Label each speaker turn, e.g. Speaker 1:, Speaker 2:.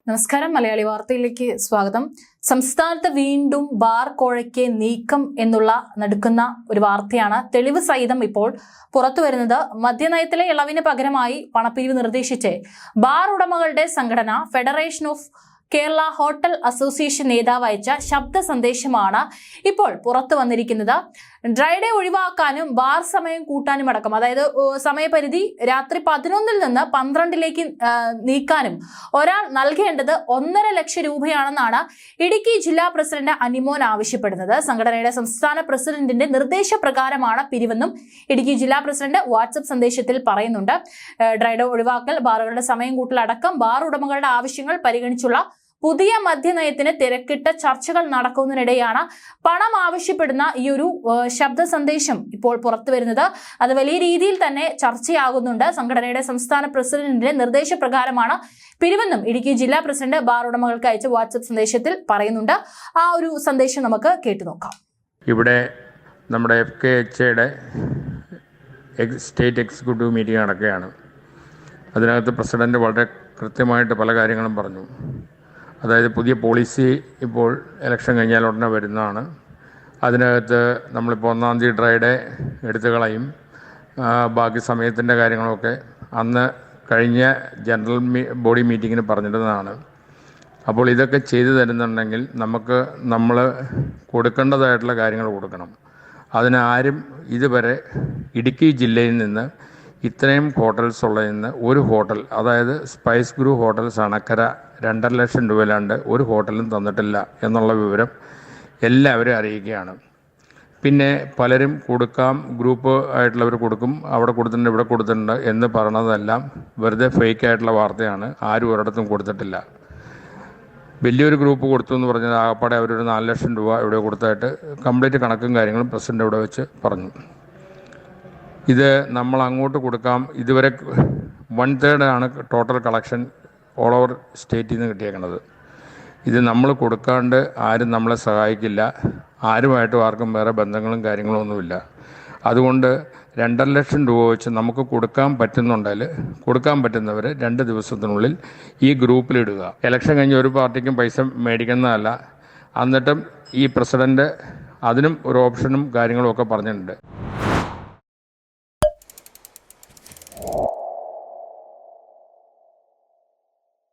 Speaker 1: നമസ്കാരം. മലയാളി വാർത്തയിലേക്ക് സ്വാഗതം. സംസ്ഥാനത്ത് വീണ്ടും ബാർ കോഴയ്ക്ക് നീക്കം എന്നുള്ള നടുക്കുന്ന ഒരു വാർത്തയാണ് തെളിവ് സഹിതം ഇപ്പോൾ പുറത്തു വരുന്നത്. മദ്യനയത്തിലെ ഇളവിന് പകരമായി പണപ്പിരിവ് നിർദ്ദേശിച്ച് ബാർ ഉടമകളുടെ സംഘടന federation of Kerala hotel association നേതാവ് അയച്ച ശബ്ദ സന്ദേശമാണ് ഇപ്പോൾ പുറത്തു വന്നിരിക്കുന്നത്. ഡ്രൈ ഡേ ഒഴിവാക്കാനും ബാർ സമയം കൂട്ടാനും അടക്കം, അതായത് സമയപരിധി രാത്രി 11 നിന്ന് 12 നീക്കാനും ഒരാൾ നൽകേണ്ടത് 1.5 ലക്ഷം രൂപയാണെന്നാണ് ഇടുക്കി ജില്ലാ പ്രസിഡന്റ് അനിമോൻ ആവശ്യപ്പെടുന്നത്. സംഘടനയുടെ സംസ്ഥാന പ്രസിഡന്റിന്റെ നിർദ്ദേശപ്രകാരമാണ് പിരിവെന്നും ഇടുക്കി ജില്ലാ പ്രസിഡന്റ് വാട്സ്ആപ്പ് സന്ദേശത്തിൽ പറയുന്നുണ്ട്. ഡ്രൈ ഡേ ഒഴിവാക്കൽ, ബാറുകളുടെ സമയം കൂട്ടൽ അടക്കം ബാർ ഉടമകളുടെ ആവശ്യങ്ങൾ പരിഗണിച്ചുള്ള പുതിയ മദ്യനയത്തിന് തിരക്കിട്ട ചർച്ചകൾ നടക്കുന്നതിനിടെയാണ് പണം ആവശ്യപ്പെടുന്ന ഈ ഒരു ശബ്ദ സന്ദേശം ഇപ്പോൾ പുറത്തു വരുന്നത്. അത് വലിയ രീതിയിൽ തന്നെ ചർച്ചയാകുന്നുണ്ട്. സംഘടനയുടെ സംസ്ഥാന പ്രസിഡന്റിന്റെ നിർദ്ദേശപ്രകാരമാണ് പിരിവെന്നും ഇടുക്കി ജില്ലാ പ്രസിഡന്റ് ബാർ ഉടമകൾക്ക് അയച്ച വാട്സ്ആപ്പ് സന്ദേശത്തിൽ പറയുന്നുണ്ട്. ആ ഒരു സന്ദേശം നമുക്ക് കേട്ടുനോക്കാം.
Speaker 2: ഇവിടെ നമ്മുടെ FKHയുടെ സ്റ്റേറ്റ് എക്സിക്യൂട്ടീവ് മീറ്റിംഗ് നടക്കുകയാണ്. അതിനകത്ത് പ്രസിഡന്റ് വളരെ കൃത്യമായിട്ട് പല കാര്യങ്ങളും പറഞ്ഞു. അതായത് പുതിയ പോളിസി ഇപ്പോൾ ഇലക്ഷൻ കഴിഞ്ഞാൽ ഉടനെ വരുന്നതാണ്. അതിനകത്ത് നമ്മളിപ്പോൾ 1-ാം തീയതി ഡ്രൈ ഡേ എടുത്തു കളയും. ബാക്കി സമയത്തിൻ്റെ കാര്യങ്ങളൊക്കെ അന്ന് കഴിഞ്ഞ ജനറൽ ബോഡി മീറ്റിങ്ങിന് പറഞ്ഞിരുന്നതാണ്. അപ്പോൾ ഇതൊക്കെ ചെയ്തു തരുന്നുണ്ടെങ്കിൽ നമ്മൾ കൊടുക്കേണ്ടതായിട്ടുള്ള കാര്യങ്ങൾ കൊടുക്കണം. അതിനാരും ഇതുവരെ ഇടുക്കി ജില്ലയിൽ നിന്ന് ഇത്രയും ഹോട്ടൽസ് ഉള്ളതിൽ നിന്ന് ഒരു ഹോട്ടൽ, അതായത് സ്പൈസ് ഗ്രൂപ്പ് ഹോട്ടൽസ് അണക്കര 2.5 ലക്ഷം രൂപയിലാണ്ട് ഒരു ഹോട്ടലും തന്നിട്ടില്ല എന്നുള്ള വിവരം എല്ലാവരും അറിയിക്കുകയാണ്. പിന്നെ പലരും കൊടുക്കാം, ഗ്രൂപ്പ് ആയിട്ടുള്ളവർ കൊടുക്കും, അവിടെ കൊടുത്തിട്ടുണ്ട് ഇവിടെ കൊടുത്തിട്ടുണ്ട് എന്ന് പറയണതെല്ലാം വെറുതെ ഫേക്കായിട്ടുള്ള വാർത്തയാണ്. ആരും ഒരിടത്തും കൊടുത്തിട്ടില്ല. വലിയൊരു ഗ്രൂപ്പ് കൊടുത്തു എന്ന് പറഞ്ഞത് ആകപ്പാടെ അവരൊരു 4 ലക്ഷം രൂപ ഇവിടെ കൊടുത്തായിട്ട് കംപ്ലീറ്റ് കണക്കും കാര്യങ്ങളും പ്രസിഡന്റ് ഇവിടെ വെച്ച് പറഞ്ഞു. ഇത് നമ്മൾ അങ്ങോട്ട് കൊടുക്കാം. ഇതുവരെ 1/3 ആണ് ടോട്ടൽ കളക്ഷൻ ഓൾ ഓവർ സ്റ്റേറ്റിൽ നിന്ന് കിട്ടിയേക്കുന്നത്. ഇത് നമ്മൾ കൊടുക്കാണ്ട് ആരും നമ്മളെ സഹായിക്കില്ല. ആരുമായിട്ടും ആർക്കും വേറെ ബന്ധങ്ങളും കാര്യങ്ങളും ഒന്നുമില്ല. അതുകൊണ്ട് 2.5 ലക്ഷം രൂപ വെച്ച് നമുക്ക് കൊടുക്കാൻ പറ്റുന്നുണ്ടെങ്കിൽ കൊടുക്കാൻ പറ്റുന്നവർ 2 ദിവസത്തിനുള്ളിൽ ഈ ഗ്രൂപ്പിലിടുക. ഇലക്ഷൻ കഴിഞ്ഞ് ഒരു പാർട്ടിക്കും പൈസ മേടിക്കുന്നതല്ല. എന്നിട്ടും ഈ പ്രസിഡന്റ് അതിനും ഒരു ഓപ്ഷനും കാര്യങ്ങളും ഒക്കെ പറഞ്ഞിട്ടുണ്ട്.